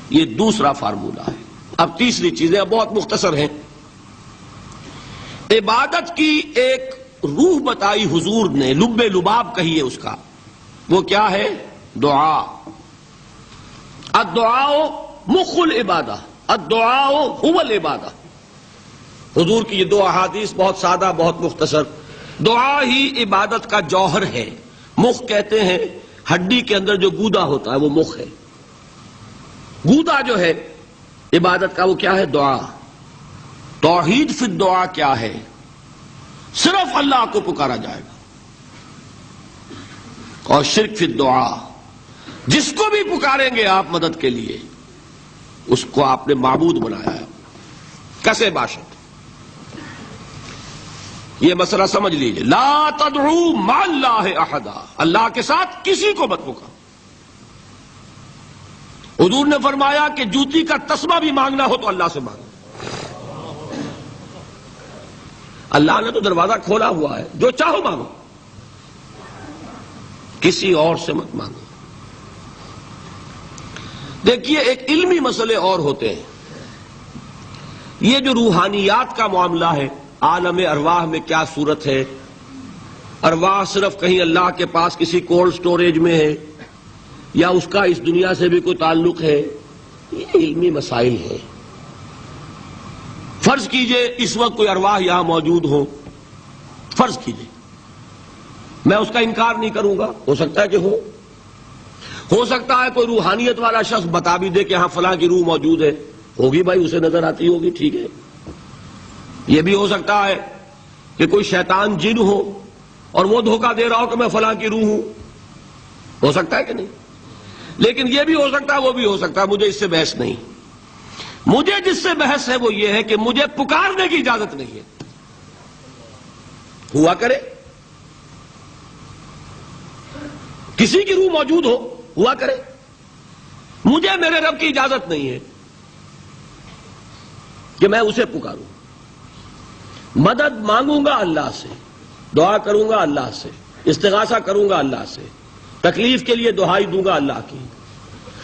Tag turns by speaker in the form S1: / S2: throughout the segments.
S1: یہ دوسرا فارمولہ ہے۔ اب تیسری چیزیں بہت مختصر ہیں۔ عبادت کی ایک روح بتائی حضور نے، لب لباب کہیے اس کا، وہ کیا ہے؟ دعا۔ الدعاء مخ العبادہ، الدعاء هو العبادہ۔ حضور کی یہ دو احادیث بہت سادہ، بہت مختصر۔ دعا ہی عبادت کا جوہر ہے۔ مخ کہتے ہیں ہڈی کے اندر جو گودا ہوتا ہے وہ مخ ہے۔ گودا جو ہے عبادت کا وہ کیا ہے؟ دعا۔ توحید فی الدعا کیا ہے؟ صرف اللہ کو پکارا جائے گا۔ اور شرک فی الدعا، جس کو بھی پکاریں گے آپ مدد کے لیے اس کو آپ نے معبود بنایا ہے، کسے باشد۔ یہ مسئلہ سمجھ لیجئے، لا تدعو مع اللہ احدا، اللہ کے ساتھ کسی کو مت پکارو۔ حضور نے فرمایا کہ جوتی کا تسمہ بھی مانگنا ہو تو اللہ سے مانگو۔ اللہ نے تو دروازہ کھولا ہوا ہے، جو چاہو مانگو، کسی اور سے مت مانگو۔ دیکھیے ایک علمی مسئلے اور ہوتے ہیں۔ یہ جو روحانیات کا معاملہ ہے، عالم ارواح میں کیا صورت ہے، ارواح صرف کہیں اللہ کے پاس کسی کولڈ سٹوریج میں ہے یا اس کا اس دنیا سے بھی کوئی تعلق ہے، یہ علمی مسائل ہیں۔ فرض کیجئے اس وقت کوئی ارواح یہاں موجود ہو، فرض کیجئے، میں اس کا انکار نہیں کروں گا، ہو سکتا ہے کہ ہو سکتا ہے کوئی روحانیت والا شخص بتا بھی دے کہ ہاں فلاں کی روح موجود ہے، ہوگی بھائی، اسے نظر آتی ہوگی، ٹھیک ہے۔ یہ بھی ہو سکتا ہے کہ کوئی شیطان جن ہو اور وہ دھوکہ دے رہا ہو کہ میں فلاں کی روح ہوں، ہو سکتا ہے کہ نہیں؟ لیکن یہ بھی ہو سکتا ہے، وہ بھی ہو سکتا ہے، مجھے اس سے بحث نہیں۔ مجھے جس سے بحث ہے وہ یہ ہے کہ مجھے پکارنے کی اجازت نہیں ہے۔ ہوا کرے، کسی کی روح موجود ہوا کرے، مجھے میرے رب کی اجازت نہیں ہے کہ میں اسے پکاروں۔ مدد مانگوں گا اللہ سے، دعا کروں گا اللہ سے، استغاثہ کروں گا اللہ سے، تکلیف کے لیے دہائی دوں گا اللہ کی۔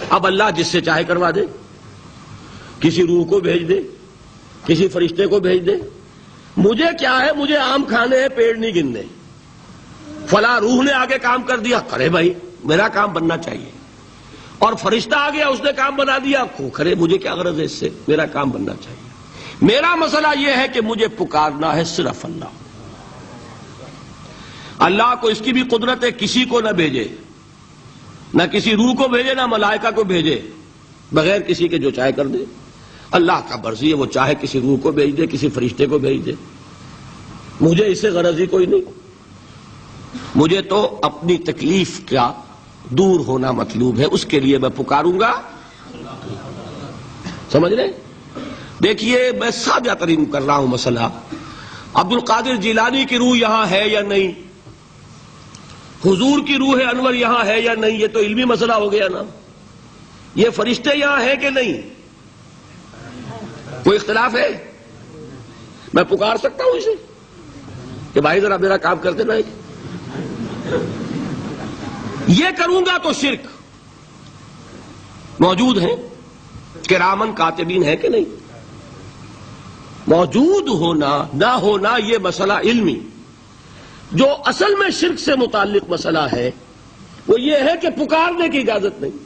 S1: اب اللہ جس سے چاہے کروا دے، کسی روح کو بھیج دے، کسی فرشتے کو بھیج دے، مجھے کیا ہے؟ مجھے آم کھانے ہیں، پیڑ نہیں گننے۔ فلاں روح نے آگے کام کر دیا، کرے بھائی، میرا کام بننا چاہیے۔ اور فرشتہ آ گیا، اس نے کام بنا دیا، کرے، مجھے کیا غرض ہے اس سے، میرا کام بننا چاہیے۔ میرا مسئلہ یہ ہے کہ مجھے پکارنا ہے صرف اللہ۔ اللہ کو اس کی بھی قدرت ہے، کسی کو نہ بھیجے، نہ کسی روح کو بھیجے، نہ ملائکہ کو بھیجے، بغیر کسی کے جو چاہے کر دے۔ اللہ کا مرضی ہے، وہ چاہے کسی روح کو بھیج دے، کسی فرشتے کو بھیج دے، مجھے اس سے غرض ہی کوئی نہیں۔ مجھے تو اپنی تکلیف کا دور ہونا مطلوب ہے، اس کے لیے میں پکاروں گا۔ سمجھ رہے؟ دیکھیے میں سادہ ترین کر رہا ہوں مسئلہ۔ عبد القادر جیلانی کی روح یہاں ہے یا نہیں، حضور کی روح انور یہاں ہے یا نہیں، یہ تو علمی مسئلہ ہو گیا نا۔ یہ فرشتے یہاں ہیں کہ نہیں، کوئی اختلاف ہے؟ میں پکار سکتا ہوں اسے کہ بھائی ذرا میرا کام کر دینا ہے؟ یہ کروں گا تو شرک۔ موجود ہیں کرامن کاتبین ہے کہ نہیں؟ موجود ہونا نہ ہونا یہ مسئلہ علمی۔ جو اصل میں شرک سے متعلق مسئلہ ہے وہ یہ ہے کہ پکارنے کی اجازت نہیں۔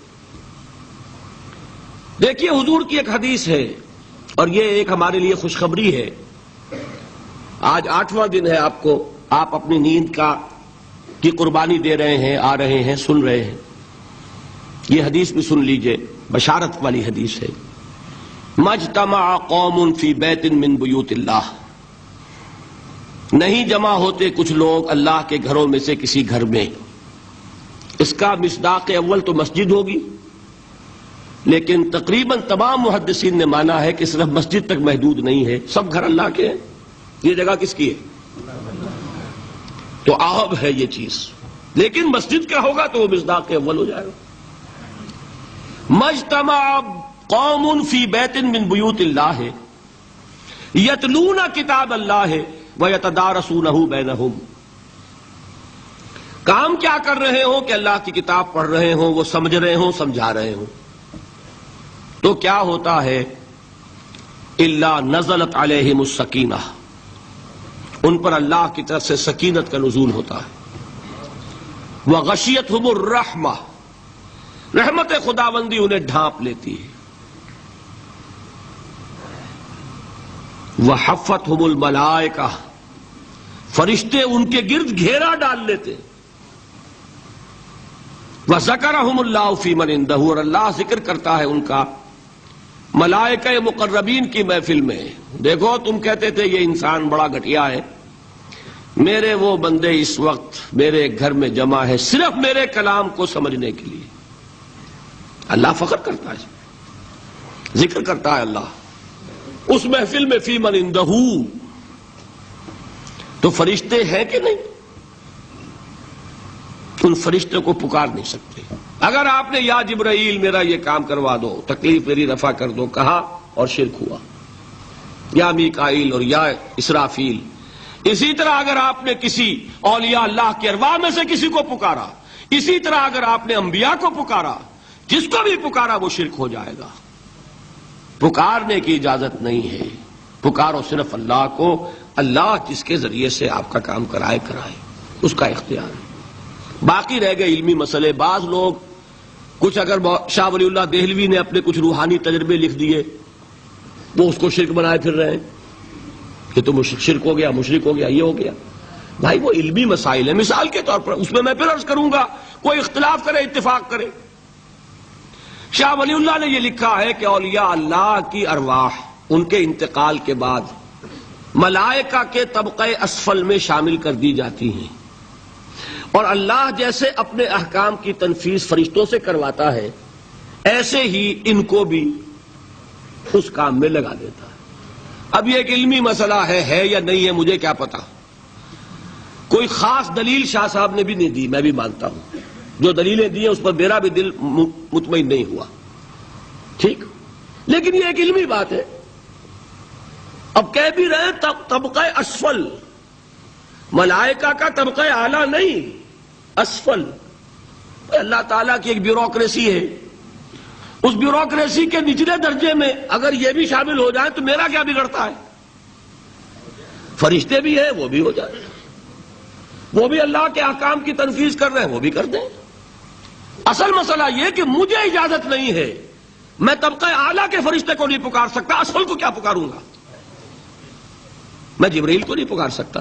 S1: دیکھیے حضور کی ایک حدیث ہے، اور یہ ایک ہمارے لیے خوشخبری ہے۔ آج 8واں دن ہے، آپ اپنی نیند کی قربانی دے رہے ہیں، آ رہے ہیں، سن رہے ہیں۔ یہ حدیث بھی سن لیجئے، بشارت والی حدیث ہے۔ مجتمع قوم فی بیت من بیوت اللہ، نہیں جمع ہوتے کچھ لوگ اللہ کے گھروں میں سے کسی گھر میں۔ اس کا مصداق اول تو مسجد ہوگی، لیکن تقریباً تمام محدثین نے مانا ہے کہ صرف مسجد تک محدود نہیں ہے، سب گھر اللہ کے ہیں۔ یہ جگہ کس کی ہے؟ تو عام ہے یہ چیز، لیکن مسجد کا ہوگا تو وہ مصداق اول ہو جائے گا۔ مجتمع قوم فی بیت من بیوت اللہ یتلون کتاب اللہ ویتدارسونہ بینہم، کام کیا کر رہے ہوں کہ اللہ کی کتاب پڑھ رہے ہوں، وہ سمجھ رہے ہوں، سمجھا رہے ہوں۔ تو کیا ہوتا ہے؟ الا نزلت علیہم السکینہ، ان پر اللہ کی طرف سے سکینت کا نزول ہوتا ہے. وغشیتہم الرحمہ، رحمت خداوندی انہیں ڈھانپ لیتی ہے. وحفتہم الملائکہ، فرشتے ان کے گرد گھیرا ڈال لیتے. وذکرہم اللہ فی من عندہ، اور اللہ ذکر کرتا ہے ان کا ملائکہ مقربین کی محفل میں. دیکھو تم کہتے تھے یہ انسان بڑا گھٹیا ہے، میرے وہ بندے اس وقت میرے گھر میں جمع ہے صرف میرے کلام کو سمجھنے کے لیے. اللہ فخر کرتا ہے، ذکر کرتا ہے اللہ اس محفل میں فی من عندہ. تو فرشتے ہیں کہ نہیں؟ ان فرشتے کو پکار نہیں سکتے. اگر آپ نے یا جبرائیل میرا یہ کام کروا دو، تکلیف میری رفع کر دو کہا اور شرک ہوا، یا میکائیل اور یا اسرافیل. اسی طرح اگر آپ نے کسی اولیاء اللہ کے ارواح میں سے کسی کو پکارا، اسی طرح اگر آپ نے انبیاء کو پکارا، جس کو بھی پکارا وہ شرک ہو جائے گا. پکارنے کی اجازت نہیں ہے، پکارو صرف اللہ کو. اللہ جس کے ذریعے سے آپ کا کام کرائے اس کا اختیار ہے. باقی رہ گئے علمی مسئلے. بعض لوگ کچھ اگر شاہ ولی اللہ دہلوی نے اپنے کچھ روحانی تجربے لکھ دیے، وہ اس کو شرک بنائے پھر رہے ہیں کہ تو شرک ہو گیا، مشرک ہو گیا، یہ ہو گیا. بھائی وہ علمی مسائل ہیں. مثال کے طور پر اس میں پھر عرض کروں گا، کوئی اختلاف کرے اتفاق کرے. شاہ ولی اللہ نے یہ لکھا ہے کہ اولیاء اللہ کی ارواح ان کے انتقال کے بعد ملائکہ کے طبقہ اسفل میں شامل کر دی جاتی ہیں، اور اللہ جیسے اپنے احکام کی تنفیذ فرشتوں سے کرواتا ہے، ایسے ہی ان کو بھی اس کام میں لگا دیتا ہے. اب یہ ایک علمی مسئلہ ہے یا نہیں ہے مجھے کیا پتا. کوئی خاص دلیل شاہ صاحب نے بھی نہیں دی، میں بھی مانتا ہوں. جو دلیلیں دی ہیں اس پر میرا بھی دل مطمئن نہیں ہوا، ٹھیک، لیکن یہ ایک علمی بات ہے. اب کہہ بھی رہے طبقہ اسفل، ملائکہ کا طبقہ اعلیٰ نہیں، اسفل. اللہ تعالیٰ کی ایک بیوروکریسی ہے، اس بیوروکریسی کے نچلے درجے میں اگر یہ بھی شامل ہو جائے تو میرا کیا بگڑتا ہے؟ فرشتے بھی ہیں، وہ بھی ہو جائے، وہ بھی اللہ کے احکام کی تنفیذ کر رہے ہیں، وہ بھی کر دیں. اصل مسئلہ یہ کہ مجھے اجازت نہیں ہے، میں طبقہ اعلیٰ کے فرشتے کو نہیں پکار سکتا، اسفل کو کیا پکاروں گا؟ میں جبرائیل کو نہیں پکار سکتا،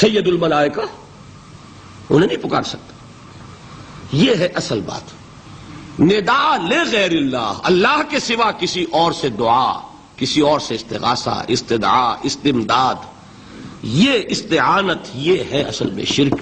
S1: سید الملائکہ انہیں نہیں پکار سکتا. یہ ہے اصل بات. ندا لغیر اللہ، اللہ کے سوا کسی اور سے دعا، کسی اور سے استغاثہ، استدعاء، استمداد، یہ استعانت، یہ ہے اصل میں شرک.